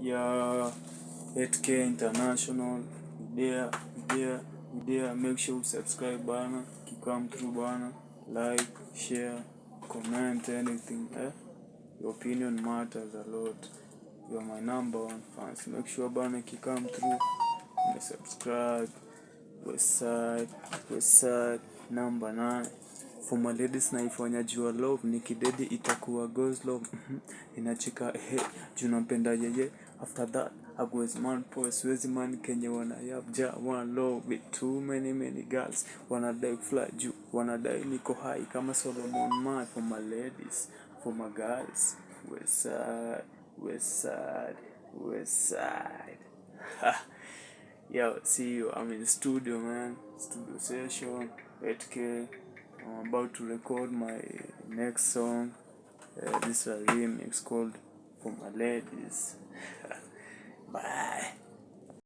Yeah, 8K International. There. Make sure you subscribe bana. Come through bana. Like, share, comment, anything. Your opinion matters a lot. You're my number one fans. Make sure bana come through. Subscribe. Westside number 9. For my ladies naifanya jua love, nikidedi itakuwa goes love. Inachika junampenda yeye. After that agwezi man poe siwezi man kenye wanayabja one love with too many girls wanadai fly juu wanadai niko high kama Solomon man. For my ladies, for my guys, Westside. Yo, see you. I'm in the studio, man. Studio session, 8K. I'm about to record my next song. This is a remix called For My Ladies.